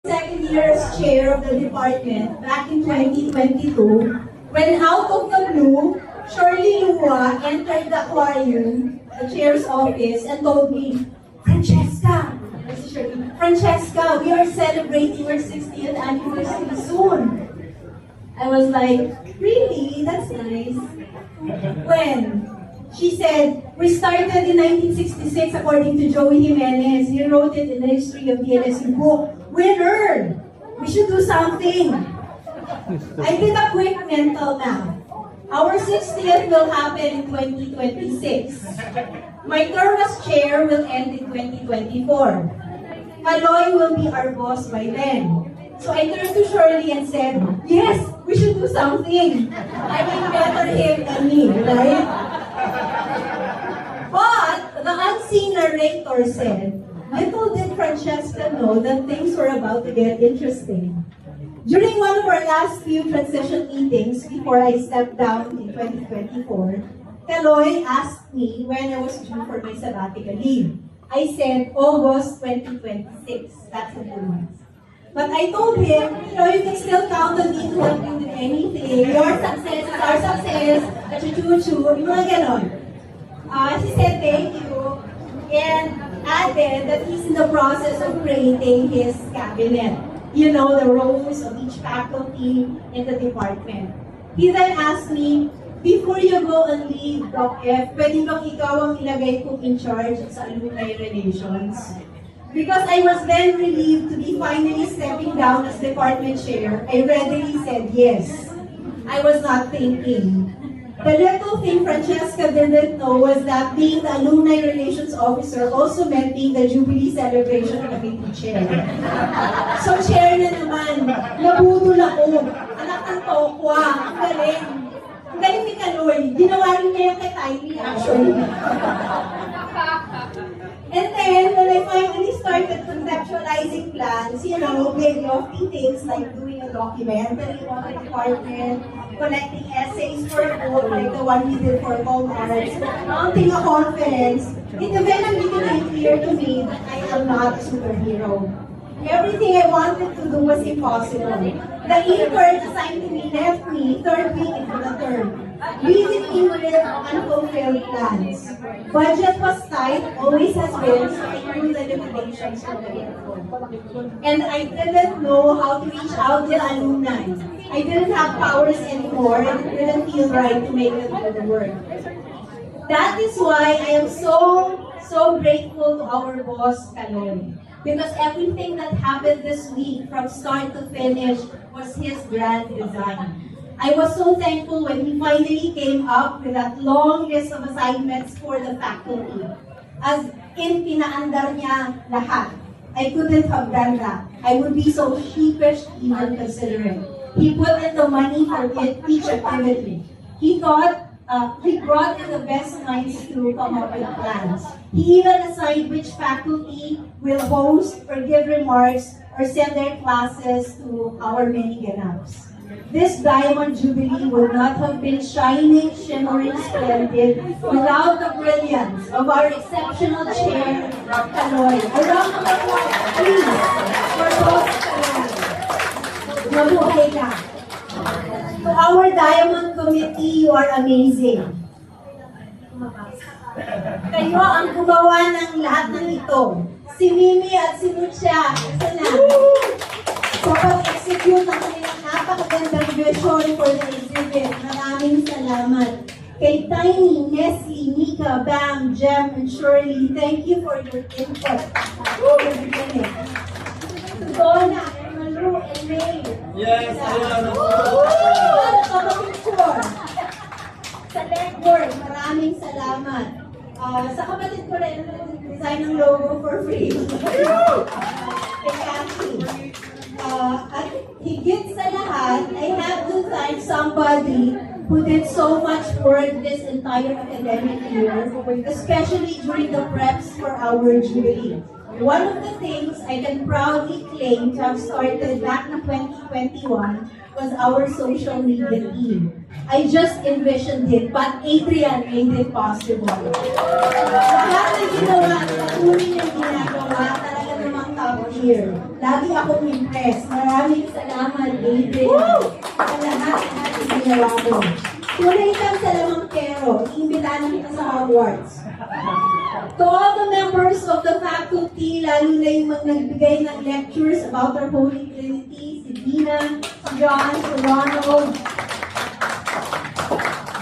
Second year as chair of the department back in 2022, when out of the blue, Shirley Lua entered the aquarium, the chair's office, and told me, Francesca, we are celebrating our 60th anniversary soon. I was like, really? That's nice. When? She said, we started in 1966 according to Joey Jimenez. He wrote it in the history of the LSU book. Winner! We should do something. I did a quick mental math. Our 60th will happen in 2026. My term as chair will end in 2024. Kaloy will be our boss by then. So I turned to Shirley and said, yes, we should do something. I mean, better him than me, right? But the unseen narrator said, little did Francesca know that things were about to get interesting. During one of our last few transition meetings before I stepped down in 2024, Kaloy asked me when I was due for my sabbatical leave. I said, August 2026. That's a good one. But I told him, you can still count on me to help you with anything. Your success is our success. Achu-chu-chu. Yung mga ganon. He said thank you and added that he's in the process of creating his cabinet. You know, the roles of each faculty in the department. He then asked me, before you go and leave, Doc F, pwede bang ikaw ang ilagay kong in charge sa alumni relations? Because I was then relieved to be finally stepping down as department chair, I readily said yes. I was not thinking. The little thing Francesca didn't know was that being the alumni relations officer also meant being the Jubilee celebration committee chair. So chair na naman, nabudol ako, anak ng tokwa, ang galing. Ang galing ni Kaloy, ginawa rin niya yung kay Tiny actually. And then, when I finally started conceptualizing plans, very lofty things like doing a documentary on the department, collecting essays for a book like the one we did for Home Arts, mounting a conference, it eventually became clear to me that I am not a superhero. Everything I wanted to do was impossible. The intern assigned to me left me third week into the term, leaving me with unfulfilled plans. Budget was tight, always has been, so I knew the limitations of the effort. And I didn't know how to reach out to the alumni. I didn't have powers anymore, and it didn't feel right to make them do the work. That is why I am so grateful to our boss, Kaloy. Because everything that happened this week, from start to finish, was his grand design. I was so thankful when he finally came up with that long list of assignments for the faculty. As in, pinaandar niya lahat. I couldn't have done that. I would be so sheepish to even consider it. He put in the money for each activity. He brought in the best minds to come up with plans. He even assigned which faculty will host or give remarks or send their classes to our many ganaps. This Diamond Jubilee would not have been shining, shimmering, splendid without the brilliance of our exceptional chair, Kaloy. A round of applause, please, for both Kaloy. Mabuhay ka. To our Diamond Committee, you are amazing. Kayo ang gumawa ng lahat ng ito. Si Mimi at si Mucha, isa na. Sa pag-execute ng kanilang napakagandang vision for the exhibit, maraming salamat. Kay Tiny, Nessie, Mika, Bam, Jem, and Shirley, thank you for your input. Donna, Malu, and May. Yes, Sa legwork, maraming salamat. Sa kapatid ko rin, design ng logo for free. Kay Kathy. At higit sa lahat, I have to thank somebody who did so much work this entire academic year, especially during the preps for our Jubilee. One of the things I can proudly claim to have started back in 2021 was our social media team. I just envisioned it, but Adrian made it possible. Lahat ng ginawa, patuloy niyang ginagawa, talaga namang tapos year. Lagi akong impressed. Maraming salamat, Adrian, sa lahat ng ating ginawa mo. Tunay kang salamangkero, iimbitahan kita sa Hogwarts. To all the members of the faculty, lalo na yung mga nagbigay ng lectures about our Holy Trinity, si Dina, si John, si Ronald,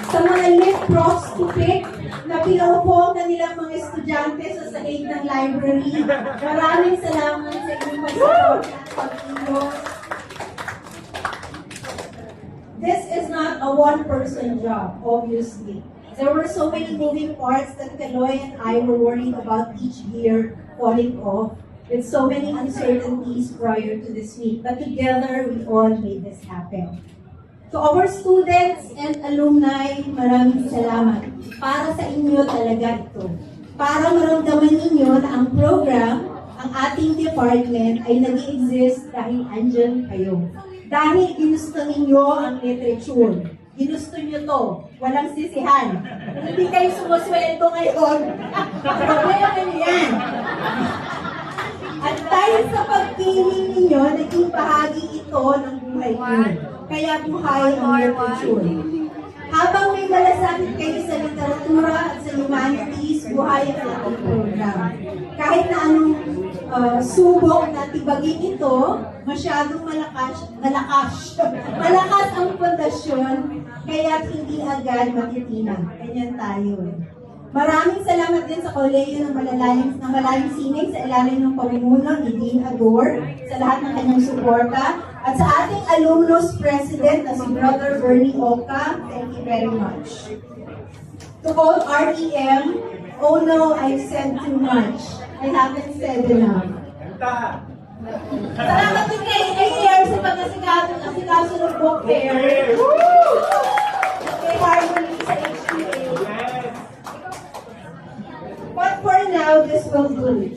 sa mga lit profs to pick, na pinaupo ang kanilang mga estudyante sa sahig ng library. Maraming salamat sa inyong pag-support at pag-ilos. This is not a one-person job, obviously. There were so many moving parts that Kaloy and I were worried about each year falling off, with so many uncertainties prior to this week. But together, we all made this happen. To our students and alumni, maraming salamat. Para sa inyo talaga ito. Para maramdaman ninyo na ang program, ang ating department ay nag-exist dahil andyan kayo. Dahil ginusto ninyo ang literature. Ginusto nyo to. Walang sisihan. Kung hindi kayo sumusweldo ngayon, problema nyo yan. At dahil sa pagpili ninyo, naging bahagi ito ng buhay nyo. Kaya buhay ang literature. Habang may malasakit kayo sa literatura at sa humanities, buhay ang ating program. Kahit na anong subok na tibagin ito, masyadong malakas ang pundasyon, kaya hindi agad matitinag. Ganyan tayo eh. Maraming salamat din sa Kolehiyo ng Malalayang Sining sa ilalim ng pamumuno ni Dean Ador sa lahat ng kanyang suporta at sa ating alumnus president na si Brother Bernie Oka. Thank you very much. To all REM, oh no, I've said too much. I haven't said enough. Salamat din kay AR sa pag-asikaso ng book fair. Kay Harmony sa HTA. But for now, this will do.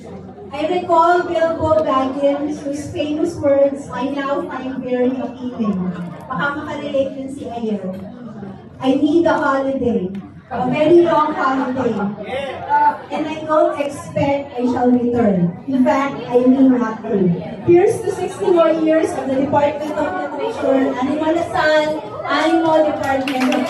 I recall Bilbo Baggins, whose famous words I now find very appealing. Baka makarelate din si Ayer. I need a holiday, a very long holiday. And I don't expect I shall return. In fact, I mean not to. Here's to 60 more years of the Department of Literature, Animal Department of